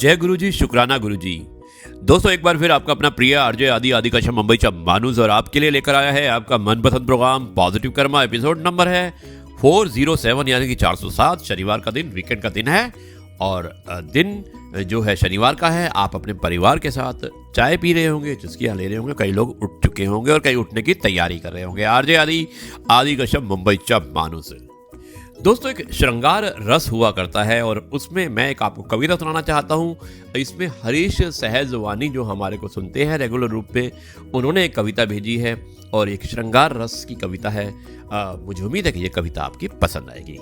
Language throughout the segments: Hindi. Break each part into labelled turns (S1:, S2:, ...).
S1: जय गुरु जी, शुक्राना गुरु जी। दोस्तों, एक बार फिर आपका अपना प्रिय आरजे आदि कश्यप मुंबईचा माणूस और आपके लिए लेकर आया है आपका मनपसंद program positive karma. Episode number है 407 यानी कि 407। शनिवार का दिन, वीकेंड का दिन है और दिन जो है शनिवार का है। आप अपने परिवार के साथ चाय पी रहे होंगे, चुस्कियाँ ले रहे होंगे, कई लोग उठ चुके होंगे और कई उठने की तैयारी कर रहे होंगे। आरजे आदि कश्यप मुंबईचा माणूस। दोस्तों, एक श्रृंगार रस हुआ करता है और उसमें मैं एक आपको कविता सुनाना चाहता हूँ। इसमें हरीश सहजवानी जो हमारे को सुनते हैं रेगुलर रूप पे, उन्होंने एक कविता भेजी है और एक श्रृंगार रस की कविता है। मुझे उम्मीद है कि ये कविता आपकी पसंद आएगी।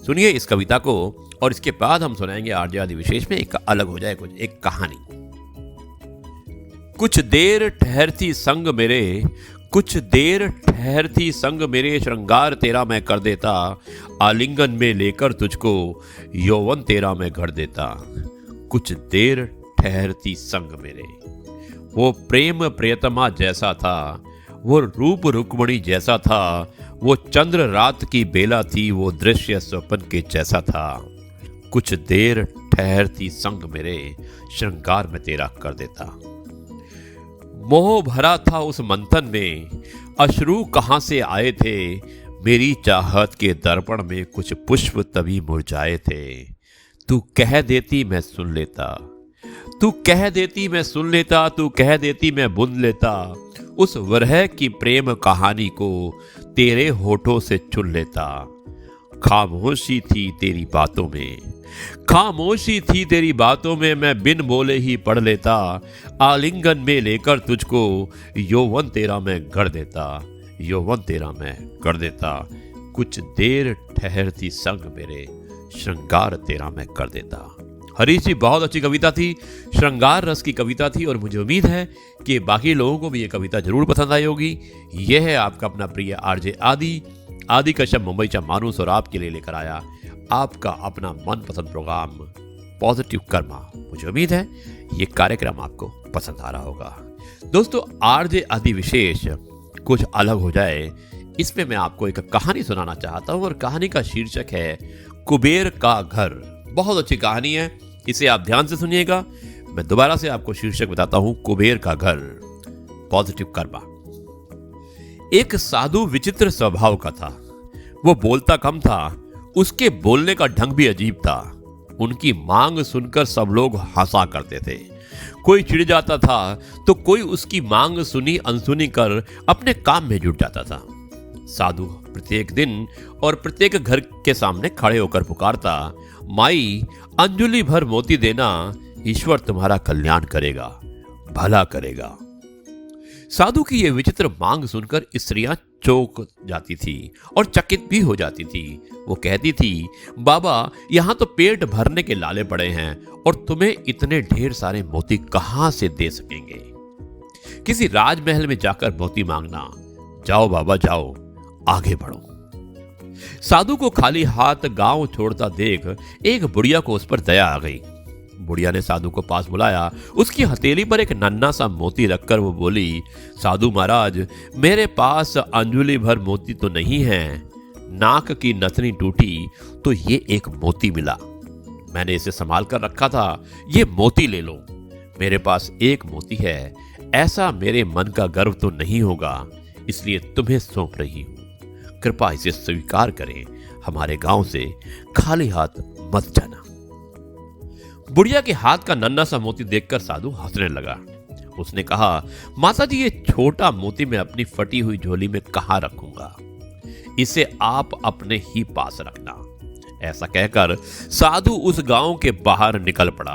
S1: सुनिए इस कविता को और इसके बाद हम सुनाएंगे आरजे आदि विशेष में एक अलग हो जाए कुछ एक कहानी। कुछ देर ठहरती संग मेरे, कुछ देर ठहरती संग मेरे, श्रृंगार तेरा मैं कर देता, आलिंगन में लेकर तुझको यौवन तेरा मैं घर देता। कुछ देर ठहरती संग मेरे, वो प्रेम प्रियतमा जैसा था, वो रूप रुक्मणी जैसा था, वो चंद्र रात की बेला थी, वो दृश्य स्वप्न के जैसा था। कुछ देर ठहरती संग मेरे, श्रृंगार में तेरा कर देता। मोह भरा था उस मंथन में, अश्रु कहाँ से आए थे, मेरी चाहत के दर्पण में कुछ पुष्प तभी मुरझाए थे। तू कह देती मैं सुन लेता, तू कह देती मैं सुन लेता, तू कह देती मैं बुन लेता, उस वरह की प्रेम कहानी को तेरे होठों से चुन लेता। खामोशी थी तेरी बातों में, खामोशी थी तेरी बातों में, मैं बिन बोले ही पढ़ लेता, आलिंगन में लेकर तुझको यौवन तेरा मैं गढ़ देता, यौवन तेरा मैं गढ़ देता। कुछ देर ठहरती संग मेरे, श्रृंगार तेरा मैं कर देता। हरीश जी, बहुत अच्छी कविता थी, श्रृंगार रस की कविता थी और मुझे उम्मीद है कि बाकी लोगों को भी ये कविता जरूर पसंद आई होगी। यह है आपका अपना प्रिय आरजे आदि कश्यप मुंबईचा माणूस और आपके लिए लेकर आया आपका अपना मनपसंद प्रोग्राम पॉजिटिव कर्मा। मुझे उम्मीद है ये कार्यक्रम आपको पसंद आ रहा होगा। दोस्तों, आरजे आदि विशेष कुछ अलग हो जाए, इसमें मैं आपको एक कहानी सुनाना चाहता हूं और कहानी का शीर्षक है कुबेर का घर। बहुत अच्छी कहानी है, इसे आप ध्यान से सुनिएगा। मैं दोबारा से आपको शीर्षक बताता हूं, कुबेर का घर, पॉजिटिव कर्मा। एक साधु विचित्र स्वभाव का था। वो बोलता कम था, उसके बोलने का ढंग भी अजीब था। उनकी मांग सुनकर सब लोग हंसा करते थे। कोई चिढ़ जाता था तो कोई उसकी मांग सुनी अनसुनी कर अपने काम में जुट जाता था। साधु प्रत्येक दिन और प्रत्येक घर के सामने खड़े होकर पुकारता, माई अंजुली भर मोती देना, ईश्वर तुम्हारा कल्याण करेगा, भला करेगा। साधु की यह विचित्र मांग सुनकर स्त्रियां चौंक जाती थी और चकित भी हो जाती थी। वो कहती थी, बाबा यहाँ तो पेट भरने के लाले पड़े हैं और तुम्हें इतने ढेर सारे मोती कहाँ से दे सकेंगे। किसी राजमहल में जाकर मोती मांगना। जाओ बाबा जाओ, आगे बढ़ो। साधु को खाली हाथ गांव छोड़ता देख एक बुढ़िया को उस पर दया आ गई। बुढ़िया ने साधु को पास बुलाया। उसकी हथेली पर एक नन्हा सा मोती रखकर वो बोली, साधु महाराज, मेरे पास अंजुली भर मोती तो नहीं है, नाक की नथनी टूटी तो ये एक मोती मिला, मैंने इसे संभाल कर रखा था, ये मोती ले लो। मेरे पास एक मोती है, ऐसा मेरे मन का गर्व तो नहीं होगा, इसलिए तुम्हें सौंप रही हूं, कृपा इसे स्वीकार करें, हमारे गांव से खाली हाथ मत जाना। बुढ़िया के हाथ का नन्हा सा मोती देखकर साधु हंसने लगा। उसने कहा, माता जी, ये छोटा मोती मैं अपनी फटी हुई झोली में कहां रखूंगा, इसे आप अपने ही पास रखना। ऐसा कहकर साधु उस गांव के बाहर निकल पड़ा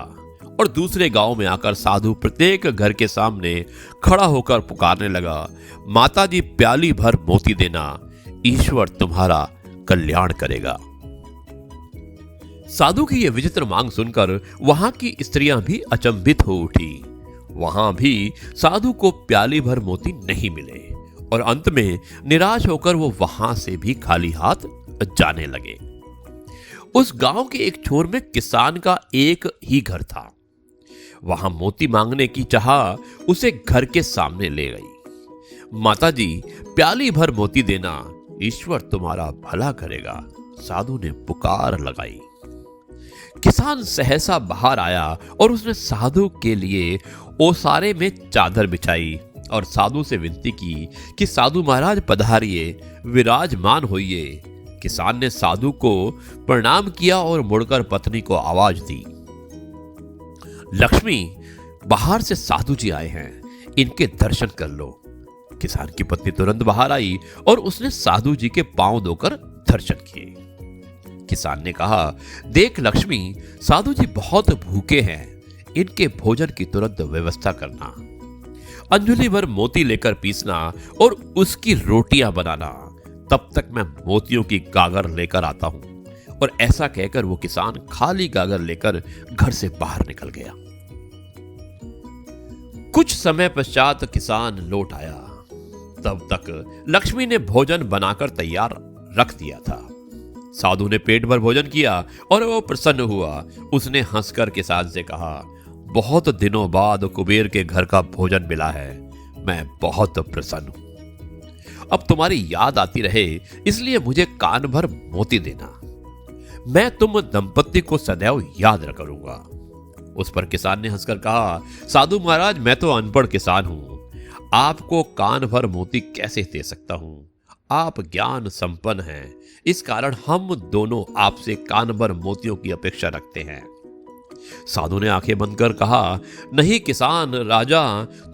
S1: और दूसरे गांव में आकर साधु प्रत्येक घर के सामने खड़ा होकर पुकारने लगा, माता जी प्याली भर मोती देना, ईश्वर तुम्हारा कल्याण करेगा। साधु की यह विचित्र मांग सुनकर वहां की स्त्रियां भी अचंभित हो उठी। वहां भी साधु को प्याली भर मोती नहीं मिले और अंत में निराश होकर वो वहां से भी खाली हाथ जाने लगे। उस गांव के एक छोर में किसान का एक ही घर था। वहां मोती मांगने की चाह उसे घर के सामने ले गई। माता जी प्याली भर मोती देना, ईश्वर तुम्हारा भला करेगा, साधु ने पुकार लगाई। किसान सहसा बाहर आया और उसने साधु के लिए ओसारे में चादर बिछाई और साधु से विनती की कि साधु महाराज पधारिए, विराजमान होइए। किसान ने साधु को प्रणाम किया और मुड़कर पत्नी को आवाज दी, लक्ष्मी, बाहर से साधु जी आए हैं, इनके दर्शन कर लो। किसान की पत्नी तुरंत बाहर आई और उसने साधु जी के पांव धोकर दर्शन किए। किसान ने कहा, देख लक्ष्मी, साधु जी बहुत भूखे हैं, इनके भोजन की तुरंत व्यवस्था करना। अंजुलि भर मोती लेकर पीसना और उसकी रोटियां बनाना, तब तक मैं मोतियों की गागर लेकर आता हूं। और ऐसा कहकर वो किसान खाली गागर लेकर घर से बाहर निकल गया। कुछ समय पश्चात किसान लौट आया। तब तक लक्ष्मी ने भोजन बनाकर तैयार रख दिया था। साधु ने पेट भर भोजन किया और वो प्रसन्न हुआ। उसने हंसकर किसान से कहा, बहुत दिनों बाद कुबेर के घर का भोजन मिला है, मैं बहुत प्रसन्न हूं। अब तुम्हारी याद आती रहे, इसलिए मुझे कान भर मोती देना। मैं तुम दंपत्ति को सदैव याद करूंगा। उस पर किसान ने हंसकर कहा, साधु महाराज, मैं तो अनपढ़ किसान हूं, आपको कान भर मोती कैसे दे सकता हूं? आप ज्ञान संपन्न हैं, इस कारण हम दोनों आपसे कान भर मोतियों की अपेक्षा रखते हैं। साधु ने आंखें बंद कर कहा, नहीं किसान राजा,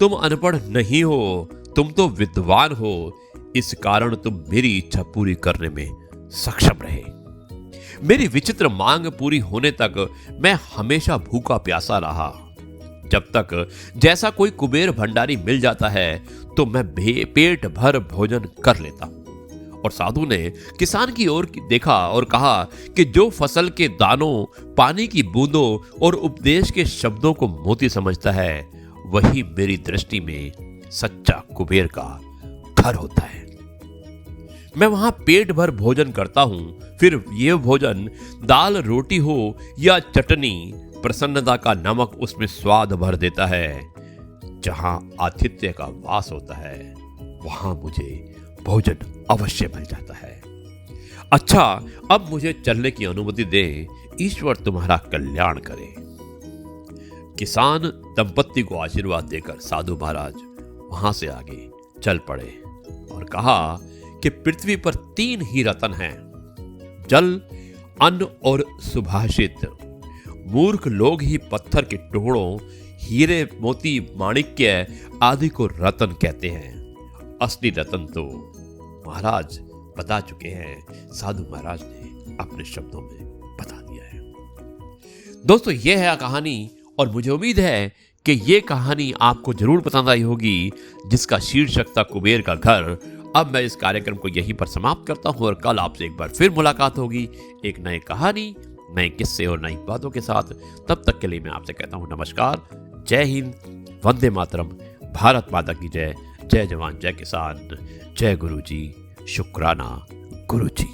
S1: तुम अनपढ़ नहीं हो, तुम तो विद्वान हो, इस कारण तुम मेरी इच्छा पूरी करने में सक्षम रहे। मेरी विचित्र मांग पूरी होने तक मैं हमेशा भूखा प्यासा रहा। जब तक जैसा कोई कुबेर भंडारी मिल जाता है तो मैं पेट भर भोजन कर लेता हूं। और साधु ने किसान की ओर देखा और कहा कि जो फसल के दानों, पानी की बूंदों और उपदेश के शब्दों को मोती समझता है, वही मेरी दृष्टि में सच्चा कुबेर का घर होता है। मैं वहां पेट भर भोजन करता हूं, फिर यह भोजन दाल रोटी हो या चटनी, प्रसन्नता का नमक उसमें स्वाद भर देता है। जहां आतिथ्य का वास होता है, वहां मुझे भोजन अवश्य मिल जाता है। अच्छा, अब मुझे चलने की अनुमति दे, ईश्वर तुम्हारा कल्याण करे। किसान दंपत्ति को आशीर्वाद देकर साधु महाराज वहां से आगे चल पड़े और कहा कि पृथ्वी पर 3 ही रत्न हैं, जल, अन्न और सुभाषित। मूर्ख लोग ही पत्थर के टुकड़ों, हीरे, मोती, माणिक्य आदि को रत्न कहते हैं। असली रत्न तो महाराज बता चुके हैं, साधु महाराज ने अपने शब्दों में बता दिया है। दोस्तों, यह है कहानी और मुझे उम्मीद है कि यह कहानी आपको जरूर पसंद आई होगी, जिसका शीर्षक था कुबेर का घर। अब मैं इस कार्यक्रम को यहीं पर समाप्त करता हूं और कल आपसे एक बार फिर मुलाकात होगी एक नई कहानी, नए किस्से और नई बातों के साथ। तब तक के लिए मैं आपसे कहता हूं नमस्कार, जय हिंद, वंदे मातरम, भारत माता की जय, जय जवान जय किसान, जय गुरु जी, शुक्राना गुरु जी।